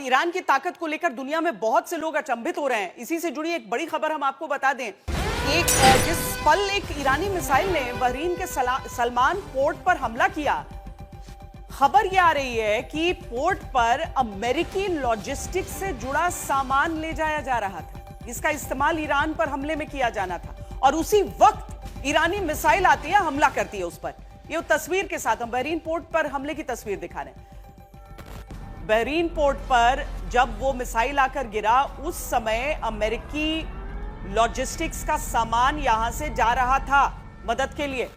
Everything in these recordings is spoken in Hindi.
ईरान की ताकत को लेकर दुनिया में बहुत से लोग अचंभित हो रहे हैं। इसी से जुड़ी एक बड़ी खबर हम आपको बता दें। जिस पल एक ईरानी मिसाइल ने बहरीन के सलमान पोर्ट पर हमला किया, खबर यह आ रही है कि पोर्ट पर अमेरिकी लॉजिस्टिक्स से जुड़ा सामान ले जाया जा रहा था, जिसका इस्तेमाल ईरान पर हमले में किया जाना था, और उसी वक्त ईरानी मिसाइल आती है, हमला करती है उस पर। ये तस्वीर के साथ हम बहरीन पोर्ट पर हमले की तस्वीर दिखा रहे हैं। बहरीन पोर्ट पर जब वो मिसाइल आकर गिरा, उस समय अमेरिकी लॉजिस्टिक्स का सामान यहां से जा रहा था मदद के लिए।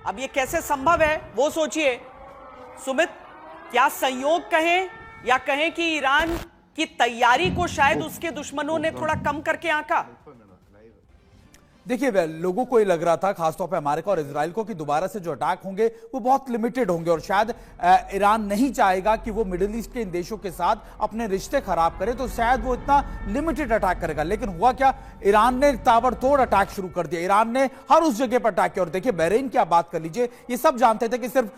अब ये कैसे संभव है वो सोचिए सुमित। क्या संयोग कहें या कहें कि ईरान की तैयारी को शायद उसके दुश्मनों ने थोड़ा कम करके आंका। देखिए, लोगों को ये लग रहा था, खासतौर पे अमेरिका और इजराइल को, कि दोबारा से जो अटैक होंगे वो बहुत लिमिटेड होंगे और शायद ईरान नहीं चाहेगा कि वो मिडिल ईस्ट के इन देशों के साथ अपने रिश्ते खराब करे, तो शायद वो इतना लिमिटेड अटैक करेगा। लेकिन हुआ क्या, ईरान ने ताबड़तोड़ अटैक शुरू कर दिया। ईरान ने हर उस जगह पर अटैक किया। और देखिए, बहरीन की आप बात कर लीजिए, ये सब जानते थे कि सिर्फ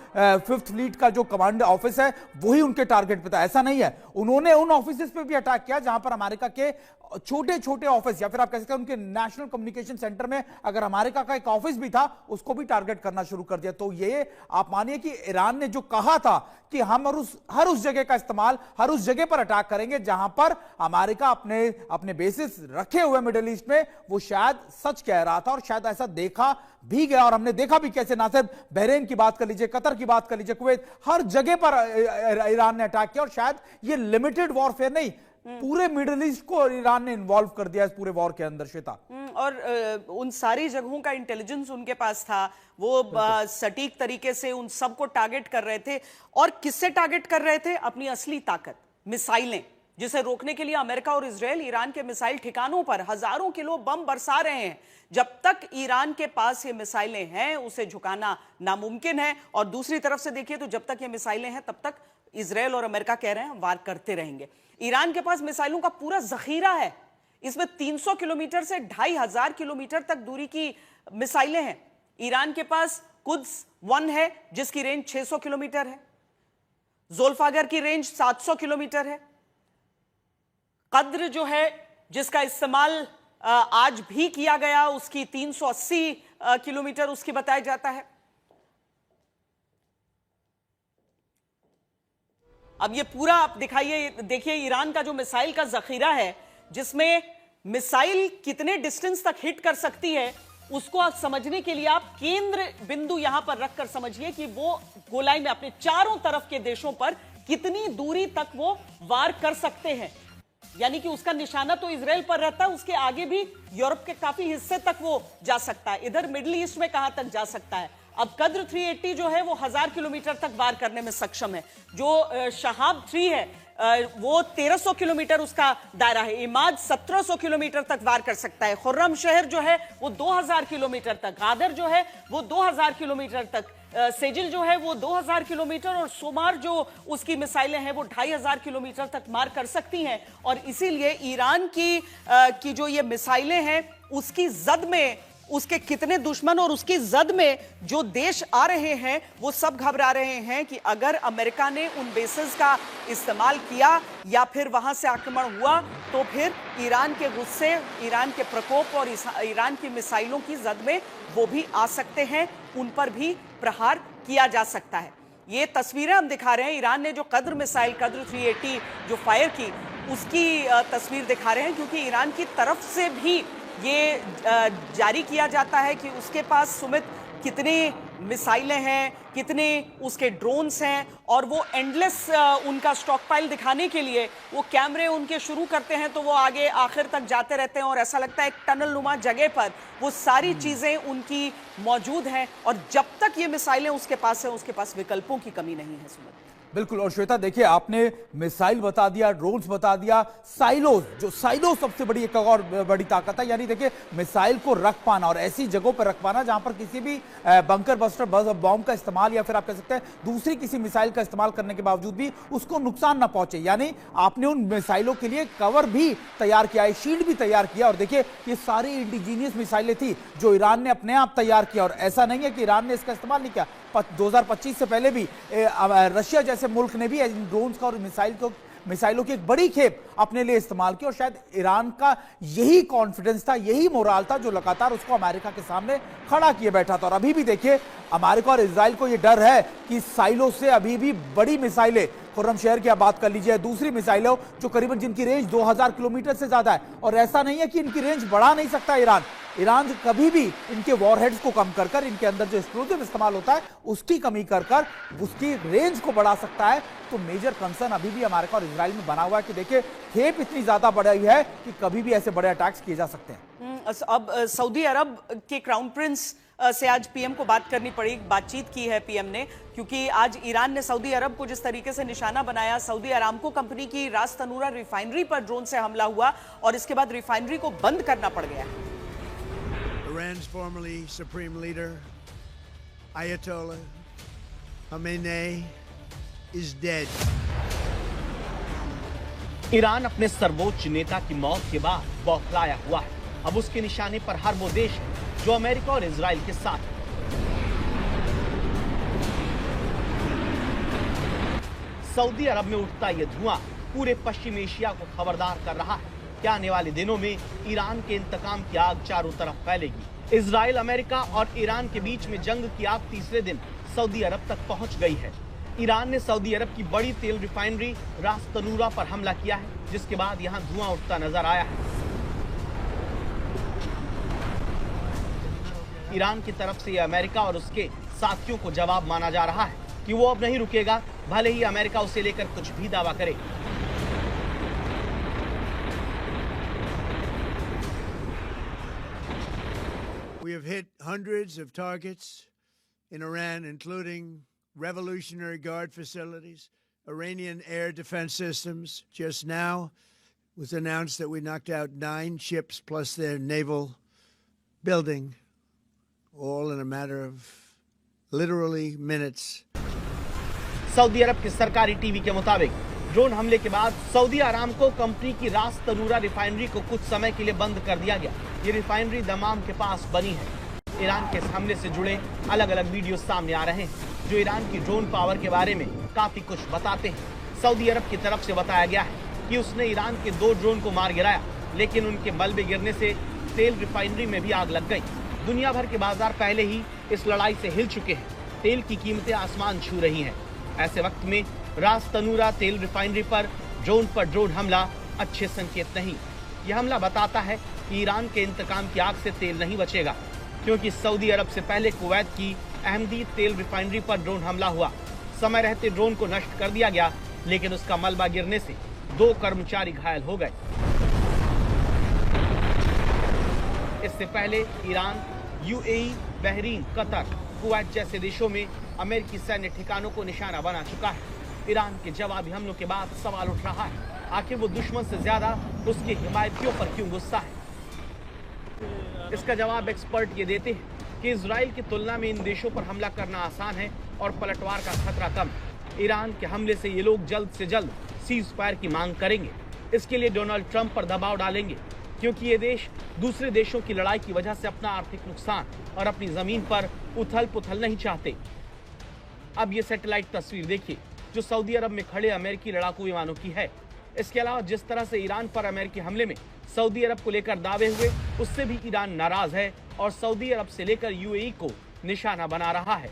5th फ्लीट का जो कमांड ऑफिस है वही उनके टारगेट पे था। ऐसा नहीं है, उन्होंने उन ऑफिस पे भी अटैक किया जहां पर अमेरिका के छोटे छोटे ऑफिस, या फिर आप कह सकते हैं उनके नेशनल कम्युनिकेशन सेंटर में अगर अमेरिका का एक ऑफिस भी था, उसको भी टारगेट करना शुरू कर दिया। तो ये आप मानिए कि ईरान ने जो कहा था कि हम हर उस जगह का इस्तेमाल, हर उस जगह पर अटैक करेंगे जहां पर अमेरिका अपने बेसिस रखे हुए मिडिल ईस्ट में, वो शायद सच कह रहा था और शायद ऐसा देखा भी गया। और हमने देखा भी कैसे, ना सिर्फ बहरीन की बात कर लीजिए, कतर की बात कर लीजिए, कुवैत, हर जगह पर ईरान ने अटैक किया। और शायद ये लिमिटेड वॉरफेयर नहीं, पूरे मिडिल ईस्ट को ईरान ने इन्वॉल्व कर दिया इस पूरे वॉर के अंदर। श्वेता, और उन सारी जगहों का इंटेलिजेंस उनके पास था, वो सटीक तरीके से उन सबको टारगेट कर रहे थे। और किससे टारगेट कर रहे थे? अपनी असली ताकत, मिसाइलें, जिसे रोकने के लिए अमेरिका और इजराइल ईरान के मिसाइल ठिकानों पर हजारों किलो बम बरसा रहे हैं। जब तक ईरान के पास ये मिसाइलें हैं, उसे झुकाना नामुमकिन है। और दूसरी तरफ से देखिए तो जब तक ये मिसाइलें हैं, तब तक इजराइल और अमेरिका कह रहे हैं वार करते रहेंगे। ईरान के पास मिसाइलों का पूरा जखीरा है। इसमें 300 किलोमीटर से 2500 किलोमीटर तक दूरी की मिसाइलें हैं। ईरान के पास कुद्स 1 है, जिसकी रेंज 600 किलोमीटर है। ज़ोल्फागर की रेंज 700 किलोमीटर है। कद्र जो है, जिसका इस्तेमाल आज भी किया गया, उसकी 380 किलोमीटर उसकी बताया जाता है। अब ये पूरा आप दिखाइए, देखिए ईरान का जो मिसाइल का जखीरा है, जिसमें मिसाइल कितने डिस्टेंस तक हिट कर सकती है, उसको आप समझने के लिए आप केंद्र बिंदु यहां पर रखकर समझिए कि वो गोलाई में अपने चारों तरफ के देशों पर कितनी दूरी तक वो वार कर सकते हैं। यानी कि उसका निशाना तो इजराइल पर रहता है, उसके आगे भी यूरोप के काफी हिस्से तक वो जा सकता है, इधर मिडिल ईस्ट में कहां तक जा सकता है। अब कद्र 380 जो है वो 1000 किलोमीटर तक वार करने में सक्षम है। जो शहाब 3 है वो 1300 किलोमीटर उसका दायरा है। इमाद 1700 किलोमीटर तक वार कर सकता है। खुर्रम शहर जो है वो 2000 किलोमीटर तक, गादर जो है वो 2000 किलोमीटर तक, सेजिल जो है वो 2000 किलोमीटर, और सोमार जो उसकी मिसाइलें हैं वो 2500 किलोमीटर तक मार कर सकती हैं। और इसीलिए ईरान की जो ये मिसाइलें हैं, उसकी जद में उसके कितने दुश्मन और उसकी जद में जो देश आ रहे हैं, वो सब घबरा रहे हैं कि अगर अमेरिका ने उन बेसेस का इस्तेमाल किया या फिर वहां से आक्रमण हुआ, तो फिर ईरान के गुस्से, ईरान के प्रकोप और ईरान की मिसाइलों की जद में वो भी आ सकते हैं, उन पर भी प्रहार किया जा सकता है। ये तस्वीरें हम दिखा रहे हैं। ईरान ने जो कद्र मिसाइल, कद्र 380 जो फायर की, उसकी तस्वीर दिखा रहे हैं, क्योंकि ईरान की तरफ से भी ये जारी किया जाता है कि उसके पास सुमित कितने मिसाइलें हैं, कितने उसके ड्रोन्स हैं, और वो एंडलेस उनका स्टॉकपाइल दिखाने के लिए वो कैमरे उनके शुरू करते हैं, तो वो आगे आखिर तक जाते रहते हैं, और ऐसा लगता है एक टनल नुमा जगह पर वो सारी चीजें उनकी मौजूद हैं। और जब तक ये मिसाइलें उसके पास हैं, उसके पास विकल्पों की कमी नहीं है सुमित। बिल्कुल। और श्वेता, देखिए, आपने मिसाइल बता दिया, ड्रोन्स बता दिया, साइलोज सबसे बड़ी एक और बड़ी ताकत है। यानी देखिए, मिसाइल को रख पाना और ऐसी जगहों पर रख पाना जहां पर किसी भी बंकर बस्टर बॉम्ब का इस्तेमाल या फिर आप कह सकते हैं दूसरी किसी मिसाइल का इस्तेमाल करने के बावजूद भी उसको नुकसान ना पहुंचे। यानी आपने उन मिसाइलों के लिए कवर भी तैयार किया है, शील्ड भी तैयार किया। और देखिए, ये सारी इंडिजीनियस मिसाइलें थी जो ईरान ने अपने आप तैयार किया, और ऐसा नहीं है कि ईरान ने इसका इस्तेमाल नहीं किया। 2025 से पहले भी रशिया जैसे मुल्क ने भी ड्रोन्स का और मिसाइलों की एक बड़ी खेप अपने लिए इस्तेमाल की और शायद ईरान का यही कॉन्फिडेंस था, यही मोराल था जो लगातार उसको अमेरिका के सामने खड़ा किए बैठा था। और अभी भी देखिए अमेरिका और इजराइल को यह डर है कि साइलों से अभी भी बड़ी मिसाइलें, खुर्रमशहर की आप बात कर लीजिए, दूसरी मिसाइलें जो करीबन जिनकी रेंज 2000 किलोमीटर से ज्यादा है, और ऐसा नहीं है कि इनकी रेंज बढ़ा नहीं सकता ईरान कभी भी इनके वॉरहेड्स को कम कर इनके अंदर जो एक्सप्लोजिव इस्तेमाल होता है उसकी कमी कर उसकी रेंज को बढ़ा सकता है। तो मेजर कंसर्न अभी भी अमेरिका और इजराइल में बना हुआ है कि देखिए खेप इतनी ज्यादा बढ़ी है कि कभी भी ऐसे बड़े अटैक्स किए जा सकते हैं। अब सऊदी अरब के क्राउन प्रिंस से आज पीएम को बात करनी पड़ी, बातचीत की है पीएम ने, क्योंकि आज ईरान ने सऊदी अरब को जिस तरीके से निशाना बनाया, सऊदी अरामको कंपनी की रास तनूरा रिफाइनरी पर ड्रोन से हमला हुआ और इसके बाद रिफाइनरी को बंद करना पड़ गया। Iran's formerly supreme leader, Ayatollah Khamenei, is dead. Iran अपने सर्वोच्च नेता की मौत के बाद बौखलाया हुआ है। अब उसके निशाने पर हर वो देश है जो अमेरिका और इजराइल के साथ है। सऊदी अरब में उठता यह धुआं पूरे पश्चिम एशिया को खबरदार कर रहा है कि आने वाले दिनों में ईरान के इंतकाम की आग चारों तरफ फैलेगी। इजराइल, अमेरिका और ईरान के बीच में जंग की आग तीसरे दिन सऊदी अरब तक पहुंच गई है। ईरान ने सऊदी अरब की बड़ी तेल रिफाइनरी रास तनूरा पर हमला किया है, जिसके बाद यहां धुआं उठता नजर आया है। ईरान की तरफ से यह अमेरिका और उसके साथियों को जवाब माना जा रहा है कि वो अब नहीं रुकेगा, भले ही अमेरिका उसे लेकर कुछ भी दावा करे। We have hit hundreds of targets in Iran, including Revolutionary Guard facilities, Iranian air defense systems. Just now it was announced that we knocked out 9 ships plus their naval building, all in a matter of literally minutes. Saudi Arab के सरकारी टीवी के मुताबिक ड्रोन हमले के बाद सऊदी अरामको कंपनी की रास तनूरा रिफाइनरी को कुछ समय के लिए बंद कर दिया गया। ये रिफाइनरी दमाम के पास बनी है। ईरान के इस हमले से जुड़े अलग अलग वीडियो सामने आ रहे हैं जो ईरान की ड्रोन पावर के बारे में काफी कुछ बताते हैं। सऊदी अरब की तरफ से बताया गया है कि उसने ईरान के 2 ड्रोन को मार गिराया, लेकिन उनके मलबे गिरने से तेल रिफाइनरी में भी आग लग गई। दुनिया भर के बाजार पहले ही इस लड़ाई से हिल चुके हैं। तेल की कीमतें आसमान छू रही हैं। ऐसे वक्त में रास तनूरा तेल रिफाइनरी पर ड्रोन हमला अच्छे संकेत नहीं। यह हमला बताता है कि ईरान के इंतकाम की आग से तेल नहीं बचेगा, क्योंकि सऊदी अरब से पहले कुवैत की अहमदी तेल रिफाइनरी पर ड्रोन हमला हुआ। समय रहते ड्रोन को नष्ट कर दिया गया, लेकिन उसका मलबा गिरने से 2 कर्मचारी घायल हो गए। इससे पहले Iran, UAE, Bahrain, Qatar, Kuwait जैसे देशों में अमेरिकी सैन्य ठिकानों को निशाना बना चुका है। ईरान के जवाबी हमलों के बाद सवाल उठ रहा है, आखिर वो दुश्मन से ज्यादा उसके हिमायतियों पर क्यों गुस्सा है? इसका जवाब एक्सपर्ट ये देते हैं कि इजराइल की तुलना में इन देशों पर हमला करना आसान है और पलटवार का खतरा कम। ईरान के हमले से ये लोग जल्द से जल्द सीज फायर की मांग करेंगे। इसके लिए डोनाल्ड ट्रंप पर दबाव डालेंगे, क्योंकि ये देश दूसरे देशों की लड़ाई की वजह से अपना आर्थिक नुकसान और अपनी जमीन पर उथल पुथल नहीं चाहते। अब ये सैटेलाइट तस्वीर देखिए जो सऊदी अरब में खड़े अमेरिकी लड़ाकू विमानों की है। इसके अलावा जिस तरह से ईरान पर अमेरिकी हमले में सऊदी अरब को लेकर दावे हुए, उससे भी ईरान नाराज है और सऊदी अरब से लेकर यूएई को निशाना बना रहा है।